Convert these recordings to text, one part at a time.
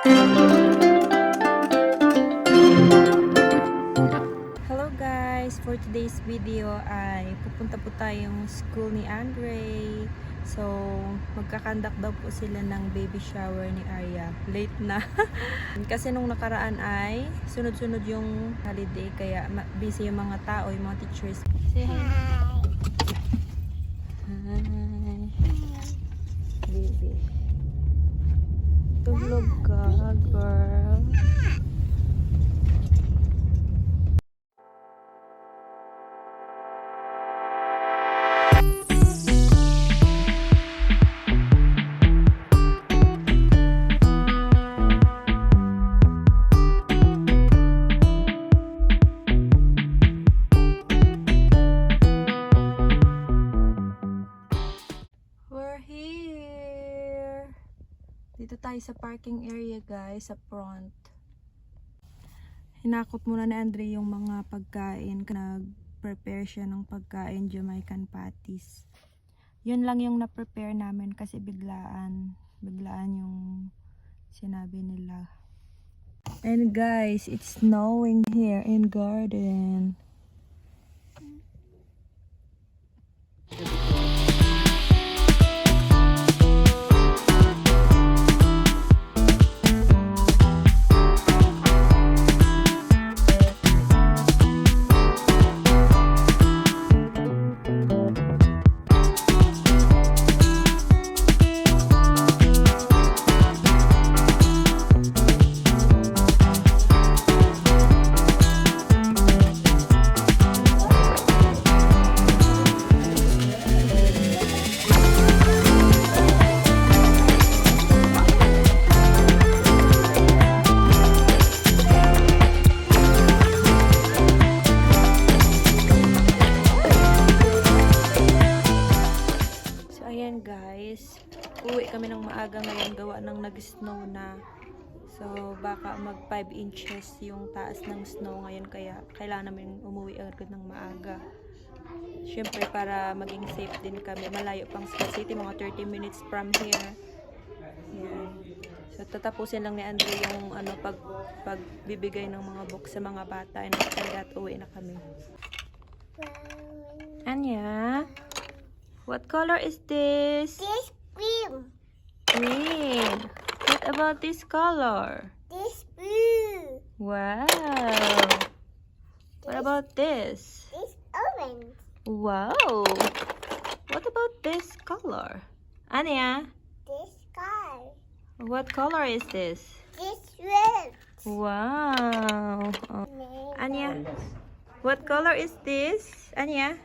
Hello guys! For today's video ay pupunta po tayong school ni Andre. So, magkakandak daw po sila ng baby shower ni Arya. Late na. Kasi nung nakaraan ay sunod-sunod yung holiday kaya busy yung mga tao, yung mga teachers. Say hi! Hi! Baby. Tulog ka, girl. Dito tayo sa parking area guys, sa front. Hinakot muna ni Andre yung mga pagkain. Nag-prepare siya ng pagkain, Jamaican patties. Yun lang yung na-prepare namin kasi biglaan yung sinabi nila. And guys, it's snowing here in garden. Guys, uwi kami ng maaga ngayon gawa ng nag-snow na. So baka mag 5 inches yung taas ng snow ngayon kaya kailangan namin umuwi agad ng maaga. Syempre para maging safe din kami. Malayo pang Scott City, mga 30 minutes from here. Yan. So tatapusin lang ni Andre yung pagbibigay ng mga book sa mga bata and after that uwi na kami. Anya? What color is this? This green. Green. What about this color? This blue. Wow. What about this? This orange. Wow. What about this color? Anya, This sky. what color is this? This red. Wow. Oh. Anya, what color is this? Anya?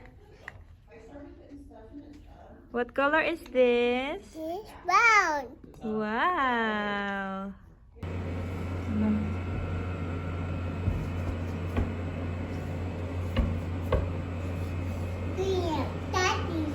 What color is this? This brown. Wow. Green. Daddy.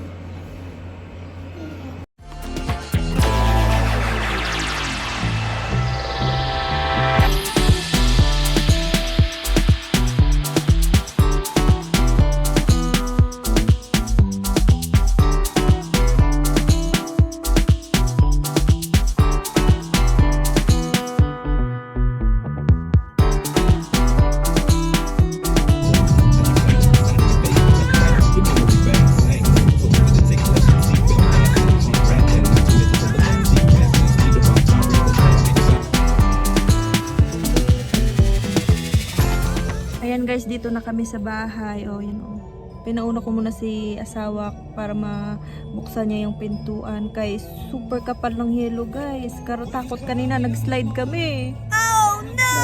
Ayan guys, dito na kami sa bahay. Oh, yun oh. Pinauna ko muna si asawa para mabuksan niya yung pintuan. Kay super kapal ng yelo guys. Takot kanina, nag-slide kami. Oh no!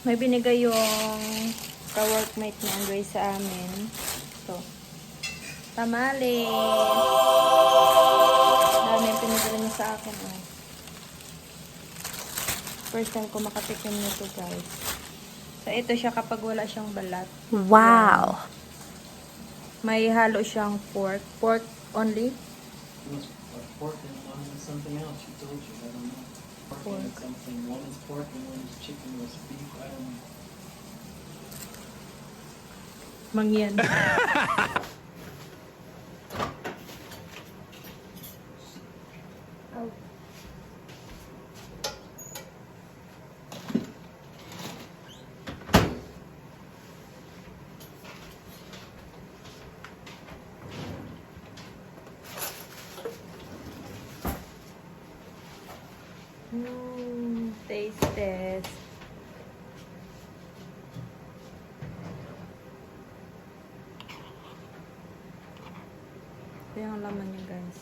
May binigay yung ka-workmate ni Andre sa amin. Ito. Tamale. Dami yung pinadala niya sa akin. Oh. First time ko makatikim nito guys. So ito siya kapag wala siyang balat. Wow. May halo siyang pork. Pork only? Pork and something else she told you. I don't know. pork. Something. One is pork and one is chicken was beef. I don't know. Mangyan. Oh. Taste test. Ito yung laman niya, guys.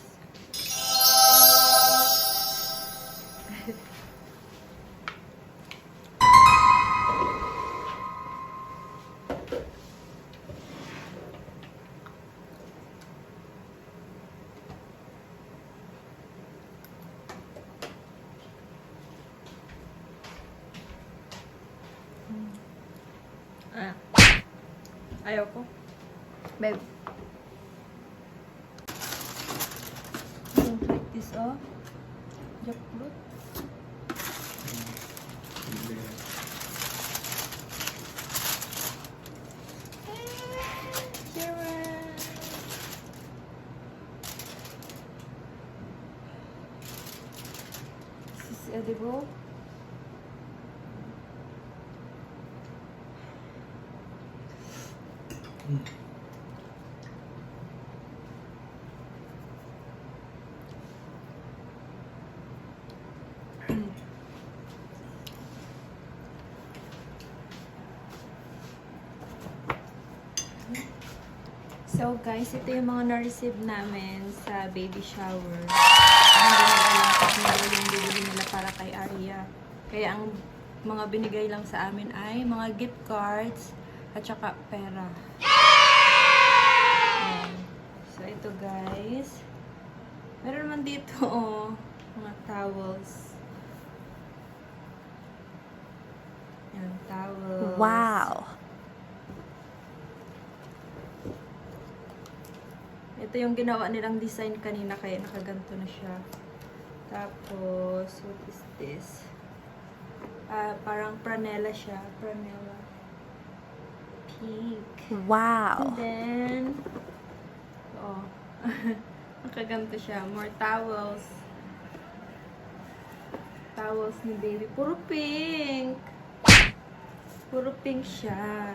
Ayaw ko. Babe. Don't like this, oh. Jackfruit. This is edible. So guys, ito yung mga na-receive namin sa baby shower. Hindi nila yung bibili nila para kay Arya. Kaya ang mga binigay lang sa amin ay mga gift cards at saka pera. Ayan. So ito guys. Meron naman dito oh, mga towels. Ayan, towels. Wow. Ito yung ginawa nilang design kanina kaya nakaganto na siya. Tapos, what is this? Parang pranela siya. Pranela. Pink. Wow. And then, oh, nakaganto siya. More towels. Towels ni baby. Puro pink. Puro pink siya.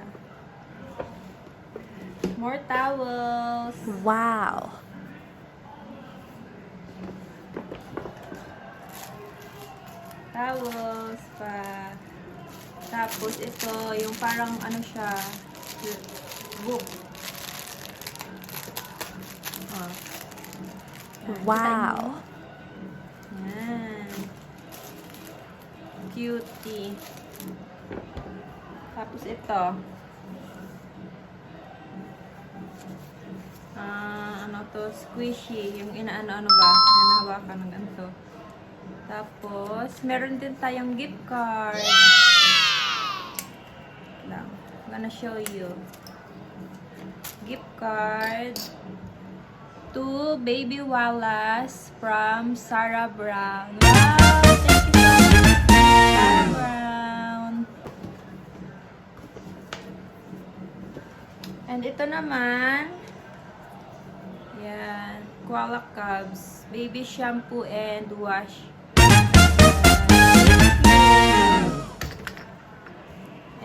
More towels. Wow. Towels pa. Tapos ito, yung parang ano siya, book. Oh. Yan, Wow. kita niyo? Yan. Cutie. Tapos ito. Ano to, squishy. Yung inaano-ano ba? Nanahawakan ng ganito. Tapos, meron din tayong gift card. Lang. I'm gonna show you. Gift card to Baby Wallace from Sarah Brown. Wow! Thank you so much, Sarah Brown. And ito naman, yan, Koala Cubs, baby shampoo and wash.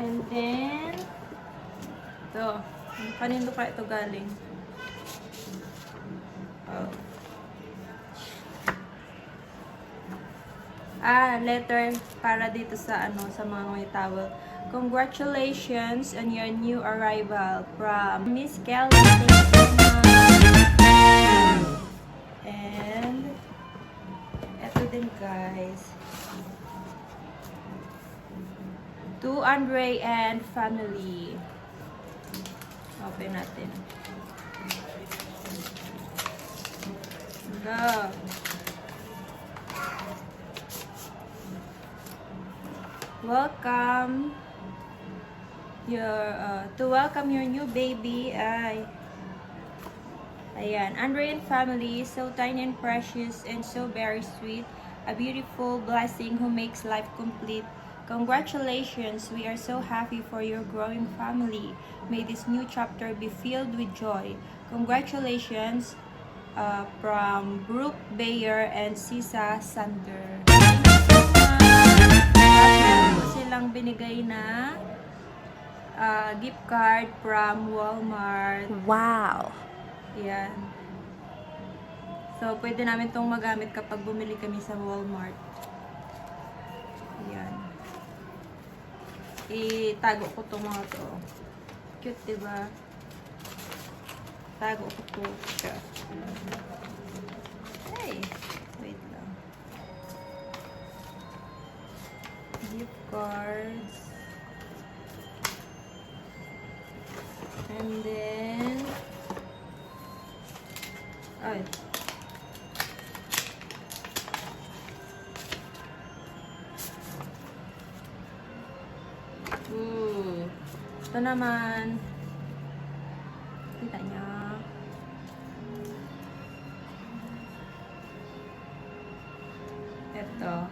And then, ito, kanino ka ito galing? Oh. Letter para dito sa ano, sa mga may towel. Congratulations on your new arrival from Miss Kelly. Thank you so much. And eto din guys. To Andre and family. Open natin. Go. Welcome to welcome your new baby. Ayan, Andre and family, so tiny and precious and so very sweet. a beautiful blessing who makes life complete. Congratulations, we are so happy for your growing family. May this new chapter be filled with joy. Congratulations from Brooke Bayer and Sisa Sander. Thank you so much. Meron po silang binigay na gift card from Walmart. Wow. Yan. So, pwede namin itong magamit kapag bumili kami sa Walmart. Yan. Itago ko itong mga to. Cute, diba? Tago ko po siya. Hey! Wait lang. Gift cards. And then... ay. Ito naman. Kita niya. Ito.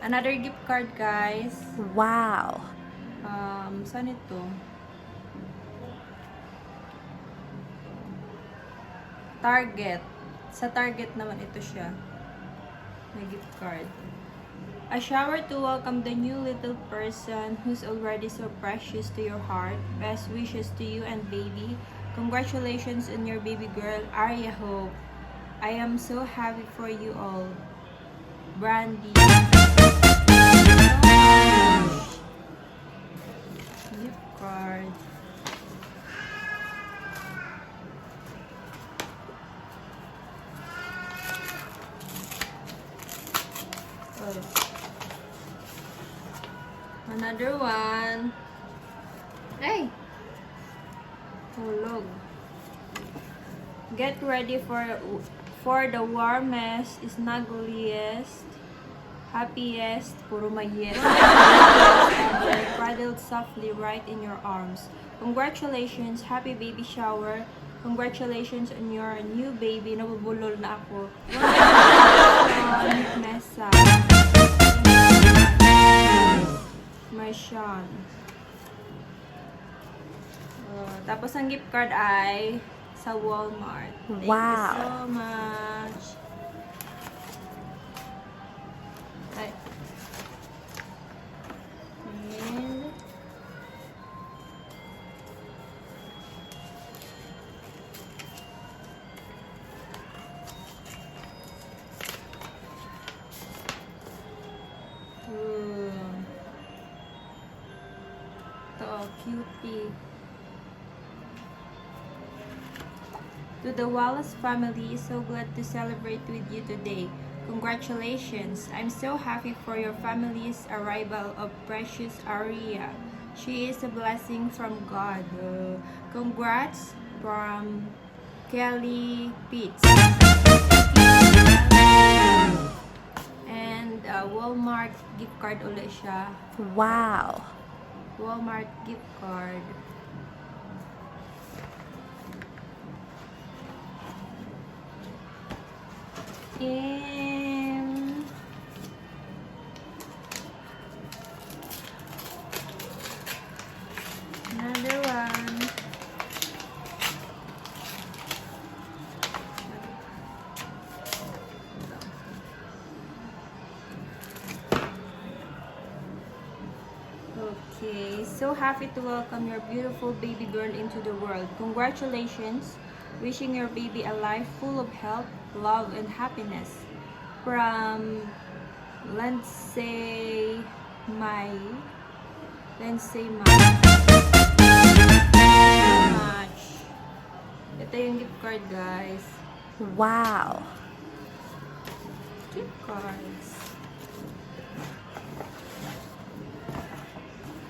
Another gift card, guys. Wow. Saan ito? Target. Sa Target naman ito siya. May gift card. A shower to welcome the new little person who's already so precious to your heart. Best wishes to you and baby. Congratulations on your baby girl, Arya Hope. I am so happy for you all. Brandy. Gift card. Oh. Another one. Hey! Hulog. Get ready for the warmest, snuggliest, happiest, puro may yes, ever, cradled softly right in your arms. Congratulations, happy baby shower. Congratulations on your new baby. Nabubulol na ako. Mesa. My Sean. Tapos ang gift card ay sa Walmart. Thank you so much. Ay. And ito, cutie. To the Wallace family, so glad to celebrate with you today. Congratulations! I'm so happy for your family's arrival of precious Aria. She is a blessing from God. Congrats from Kelly Pitts. And Walmart gift card ulit siya. Wow. Walmart gift card. And another one. Okay, so happy to welcome your beautiful baby girl into the world. Congratulations. Wishing your baby a life full of health, love, and happiness. From Lindsay Mai. Lindsay Mai. So much. Ito yung gift card, guys. Wow. Gift cards.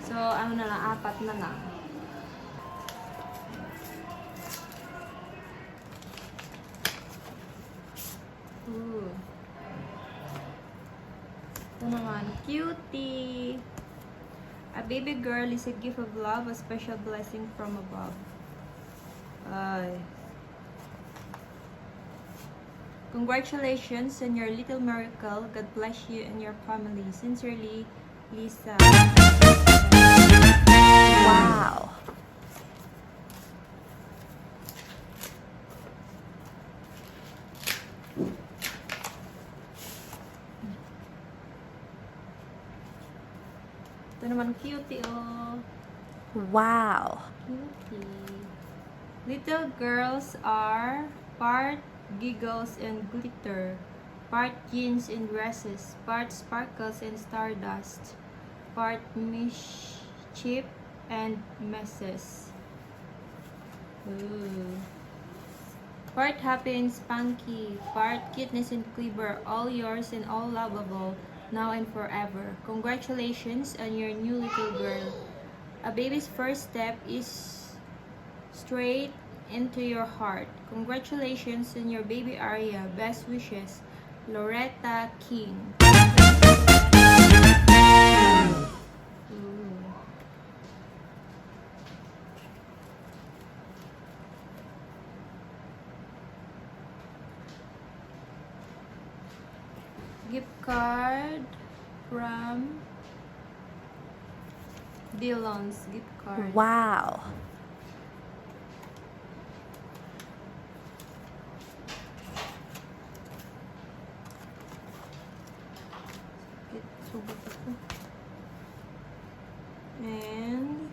So, ano na lang, 4 na lang. Ooh. Ito naman, cutie. A baby girl is a gift of love, a special blessing from above. Ay. Congratulations on your little miracle. God bless you and your family. Sincerely, Lisa. Wow. Ito naman cutie, oh. Wow. Cutie. Little girls are part giggles and glitter, part jeans and dresses, part sparkles and stardust, part mischief and messes. Ooh. Part happy and spunky, part cuteness and clever, all yours and all lovable, now and forever. Congratulations on your new little girl. A baby's first step is straight into your heart. Congratulations on your baby Aria. Best wishes, Loretta King. Ooh. Gift card from Dillon's gift card. Wow. Sugat ako. And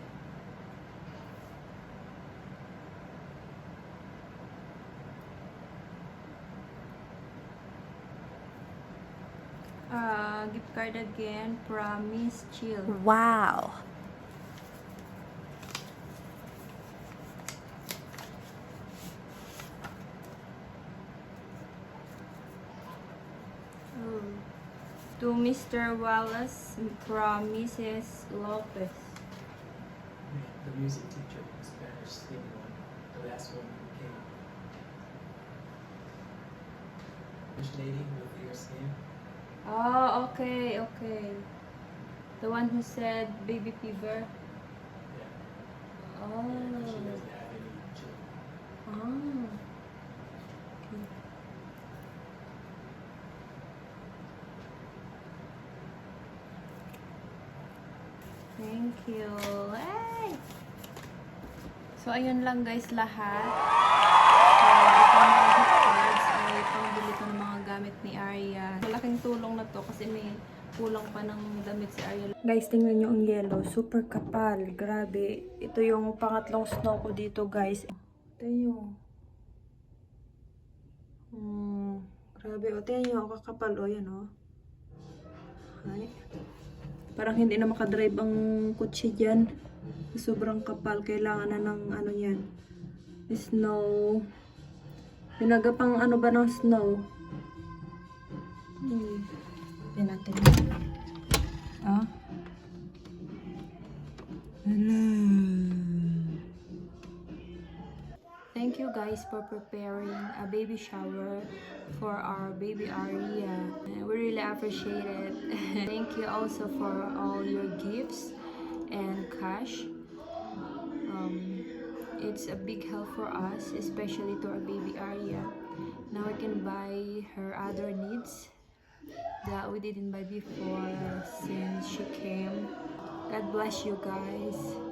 gift card again from Miss Chill. Wow. Oh. To Mr. Wallace from Mrs. Lopez. The music teacher, the Spanish singing one, the last one who came. Which lady with your name? Oh, okay, okay. The one who said baby fever. Yeah. Oh. She doesn't have any children. Ah. Okay. Thank you. Hey! So, ayun lang guys lahat. So, itong mga gift cards ay pangbili ko ng mga gamit ni Arya. Malaking tulong na to kasi may kulang pa ng damit si Arya. Guys, tingnan nyo ang yellow. Super kapal. Grabe. Ito yung pangatlong snow ko dito guys. Tingnan nyo. Grabe. O, tingnan nyo. Kakapal. O, yan o. Ay. Parang hindi na makadrive ang kotse dyan. Sobrang kapal. Kailangan na ng ano yan. Snow. Pinagapang ano ba ng snow? Yan natin. Ah. Thank you guys for preparing a baby shower for our baby Aria. We really appreciate it. Thank you also for all your gifts and cash. It's a big help for us, especially to our baby Aria. Now we can buy her other needs that we didn't buy before since she came. God bless you guys.